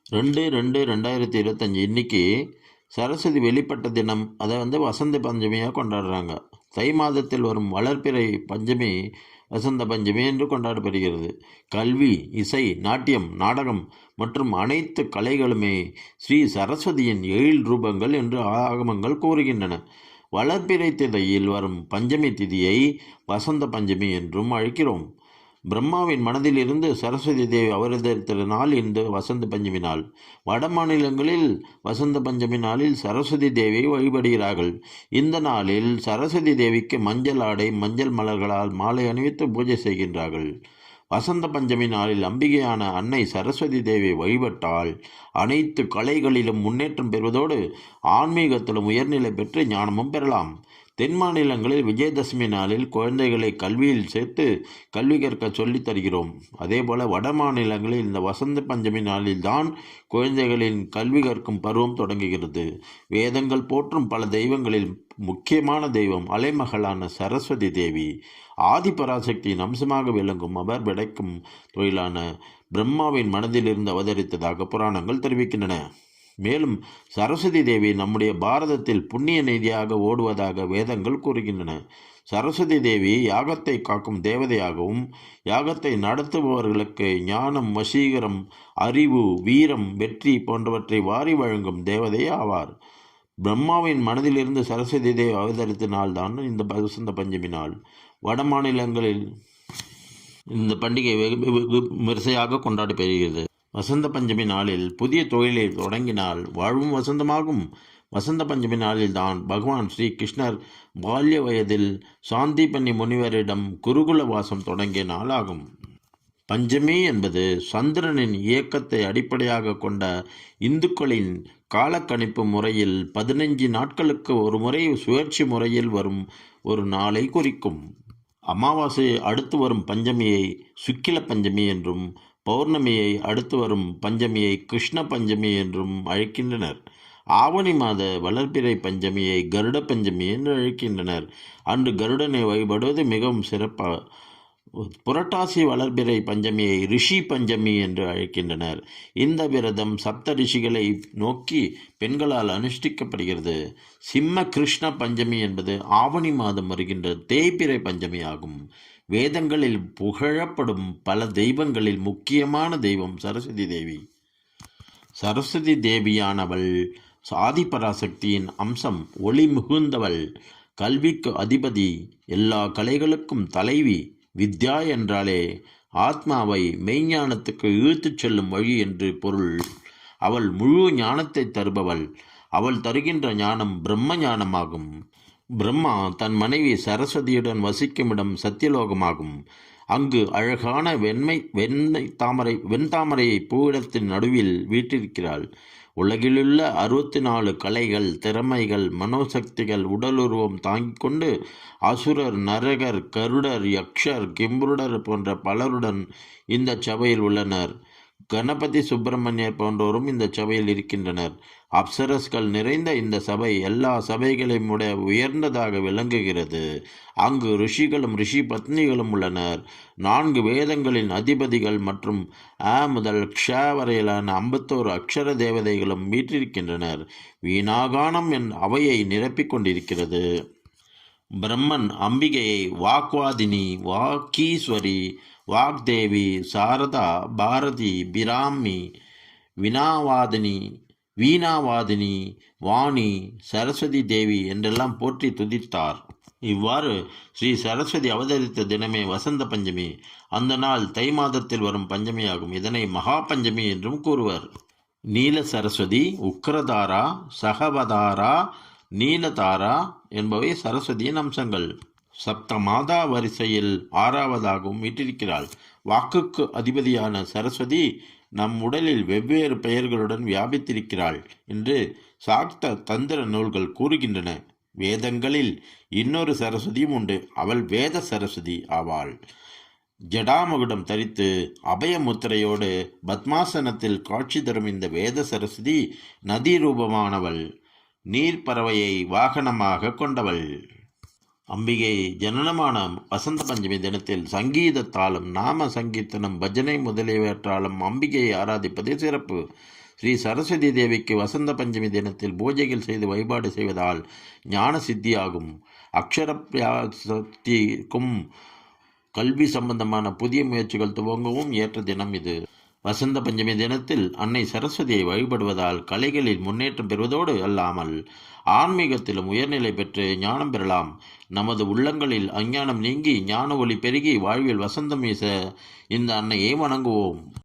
2/2/2025 இன்னைக்கு சரஸ்வதி வெளிப்பட்ட தினம். அதை வசந்த பஞ்சமியாக கொண்டாடுறாங்க. தை மாதத்தில் வரும் வளர்பிறை பஞ்சமி வசந்த பஞ்சமி என்று கொண்டாடப்படுகிறது. கல்வி, இசை, நாட்டியம், நாடகம் மற்றும் அனைத்து கலைகளுமே ஸ்ரீ சரஸ்வதியின் 7 ரூபங்கள் என்று ஆகமங்கள் கூறுகின்றன. வளர்பிறை திதியில் வரும் பஞ்சமி திதியை வசந்த பஞ்சமி என்றும் அழைக்கிறோம். பிரம்மாவின் மனதில் இருந்து சரஸ்வதி தேவி அவதரித்த நாள் இந்த வசந்த பஞ்சமி நாள். வட மாநிலங்களில் வசந்த பஞ்சமி நாளில் சரஸ்வதி தேவியை வழிபடுகிறார்கள். இந்த நாளில் சரஸ்வதி தேவிக்கு மஞ்சள் ஆடை, மஞ்சள் மலர்களால் மாலை அணிவித்து பூஜை செய்கின்றார்கள். வசந்த பஞ்சமி நாளில் அம்பிகையான அன்னை சரஸ்வதி தேவியை வழிபட்டால் அனைத்து கலைகளிலும் முன்னேற்றம் பெறுவதோடு ஆன்மீகத்திலும் உயர்நிலை பெற்று ஞானமும் பெறலாம். தென் மாநிலங்களில் விஜயதசமி நாளில் குழந்தைகளை கல்வியில் சேர்த்து கல்வி கற்க சொல்லித் தருகிறோம். அதேபோல வட மாநிலங்களில் இந்த வசந்த பஞ்சமி நாளில் தான் குழந்தைகளின் கல்வி கற்கும் பருவம் தொடங்குகிறது. வேதங்கள் போற்றும் பல தெய்வங்களில் முக்கியமான தெய்வம் அலைமகளான சரஸ்வதி தேவி. ஆதிபராசக்தியின் அம்சமாக விளங்கும் அவர் விடைக்கும் தொழிலான பிரம்மாவின் மனதிலிருந்து அவதரித்ததாக புராணங்கள் தெரிவிக்கின்றன. மேலும் சரஸ்வதி தேவி நம்முடைய பாரதத்தில் புண்ணிய நதியாக ஓடுவதாக வேதங்கள் கூறுகின்றன. சரஸ்வதி தேவி யாகத்தை காக்கும் தேவதையாகவும் யாகத்தை நடத்துபவர்களுக்கு ஞானம், வசீகரம், அறிவு, வீரம், வெற்றி போன்றவற்றை வாரி வழங்கும் தேவதை ஆவார். பிரம்மாவின் மனதிலிருந்து சரஸ்வதி தேவி அவதரித்த நாள் தான் இந்த வசந்த பஞ்சமி நாள். வட மாநிலங்களில் இந்த பண்டிகை வெகு விமரிசையாக கொண்டாடப்படுகிறது. வசந்த பஞ்சமி நாளில் புதிய தொழிலை தொடங்கினால் வாழ்வும் வசந்தமாகும். வசந்த பஞ்சமி நாளில் தான் பகவான் ஸ்ரீ கிருஷ்ணர் பால்ய வயதில் சாந்திபனி முனிவரிடம் குருகுல வாசம் தொடங்கிய நாளாகும். பஞ்சமி என்பது சந்திரனின் இயக்கத்தை அடிப்படையாக கொண்ட இந்துக்களின் காலக்கணிப்பு முறையில் 15 நாட்களுக்கு ஒரு முறை சுழற்சி முறையில் வரும் ஒரு நாளை குறிக்கும். அமாவாசையை அடுத்து வரும் பஞ்சமியை சுக்கில பஞ்சமி என்றும், பௌர்ணமியை அடுத்து வரும் பஞ்சமியை கிருஷ்ண பஞ்சமி என்றும் அழைக்கின்றனர். ஆவணி மாத வளர்பிறை பஞ்சமியை கருட பஞ்சமி என்று அழைக்கின்றனர். அன்று கருடனை வழிபடுவது மிகவும் சிறப்பு. புரட்டாசி வளர்பிறை பஞ்சமியை ரிஷி பஞ்சமி என்று அழைக்கின்றனர். இந்த விரதம் சப்த ரிஷிகளை நோக்கி பெண்களால் அனுஷ்டிக்கப்படுகிறது. சிம்ம கிருஷ்ண பஞ்சமி என்பது ஆவணி மாதம் வருகின்ற தேய்பிறை பஞ்சமி ஆகும். வேதங்களில் புகழப்படும் பல தெய்வங்களில் முக்கியமான தெய்வம் சரஸ்வதி தேவி. சரஸ்வதி தேவியானவள் ஆதிபராசக்தியின் அம்சம், ஒளி மிகுந்தவள், கல்விக்கு அதிபதி, எல்லா கலைகளுக்கும் தலைவி. வித்யா என்றாலே ஆத்மாவை மெய்ஞானத்துக்கு இழுத்துச் செல்லும் வழி என்று பொருள். அவள் முழு ஞானத்தை தருபவள். அவள் தருகின்ற ஞானம் பிரம்ம ஞானமாகும். பிரம்மா தன் மனைவி சரஸ்வதியுடன் வசிக்கும் இடம் சத்தியலோகமாகும். அங்கு அழகான வெண்தாமரையை பூவிடத்தின் நடுவில் வீற்றிருக்கிறாள். உலகிலுள்ள 64 கலைகள், திறமைகள், மனோசக்திகள் உடலுருவம் தாங்கிக் கொண்டு அசுரர், நரகர், கருடர், யக்ஷர், கிம்புருடர் போன்ற பலருடன் இந்த சபையில் உள்ளனர். கணபதி, சுப்பிரமணியர் போன்றோரும் இந்த சபையில் இருக்கின்றனர். அப்சரஸ்கள் நிறைந்த இந்த சபை எல்லா சபைகளையும் உயர்ந்ததாக விளங்குகிறது. அங்கு ரிஷிகளும் ரிஷி பத்னிகளும் உள்ளனர். 4 வேதங்களின் அதிபதிகள் மற்றும் அ முதல் க்ஷ வரையிலான 51 அக்ஷர தேவதைகளும் வீற்றிருக்கின்றனர். வீணாகானம் அவையை நிரப்பிக் கொண்டிருக்கிறது. பிரம்மன் அம்பிகையை வாக்வாதினி, வாக்கீஸ்வரி, வாக்தேவி, சாரதா, பாரதி, பிராமி, வீணாவாதினி, வாணி, சரஸ்வதி தேவி என்றெல்லாம் போற்றி துதித்தார். இவ்வாறு ஸ்ரீ சரஸ்வதி அவதரித்த தினமே வசந்த பஞ்சமி. அந்த நாள் தை மாதத்தில் வரும் பஞ்சமியாகும். இதனை மகா பஞ்சமி என்றும் கூறுவர். நீல சரஸ்வதி, உக்ரதாரா, சகவதாரா, நீலதாரா என்பவை சரஸ்வதியின் அம்சங்கள். சப்த மாதா வரிசையில் 6வதாகவும் வீற்றிருக்கிறாள். வாக்குக்கு அதிபதியான சரஸ்வதி நம் உடலில் வெவ்வேறு பெயர்களுடன் வியாபித்திருக்கிறாள் என்று சாக்த தந்திர நூல்கள் கூறுகின்றன. வேதங்களில் இன்னொரு சரஸ்வதியும் உண்டு. அவள் வேத சரஸ்வதி ஆவாள். ஜடாமகுடம் தரித்து அபயமுத்திரையோடு பத்மாசனத்தில் காட்சி தரும் இந்த வேத சரஸ்வதி நதி ரூபமானவள். நீர்ப்பறவையை வாகனமாக கொண்டவள். அம்பிகை ஜனனமான வசந்த பஞ்சமி தினத்தில் சங்கீதத்தாலும் நாம சங்கீர்த்தனம், பஜனை முதலியவற்றாலும் அம்பிகையை ஆராதிப்பது சிறப்பு. ஸ்ரீ சரஸ்வதி தேவிக்கு வசந்த பஞ்சமி தினத்தில் பூஜைகள் செய்து வழிபாடு செய்வதால் ஞான சித்தியாகும். அக்ஷரப்பிரசக்திக்கும் கல்வி சம்பந்தமான புதிய முயற்சிகள் துவங்கவும் ஏற்ற தினம் இது. வசந்த பஞ்சமி தினத்தில் அன்னை சரஸ்வதியை வழிபடுவதால் கலைகளில் முன்னேற்றம் பெறுவதோடு அல்லாமல் ஆன்மீகத்திலும் உயர்நிலை பெற்று ஞானம் பெறலாம். நமது உள்ளங்களில் அஞ்ஞானம் நீங்கி ஞான ஒளி பெருகி வாழ்வில் வசந்தம் வீச இந்த அன்னையை வணங்குவோம்.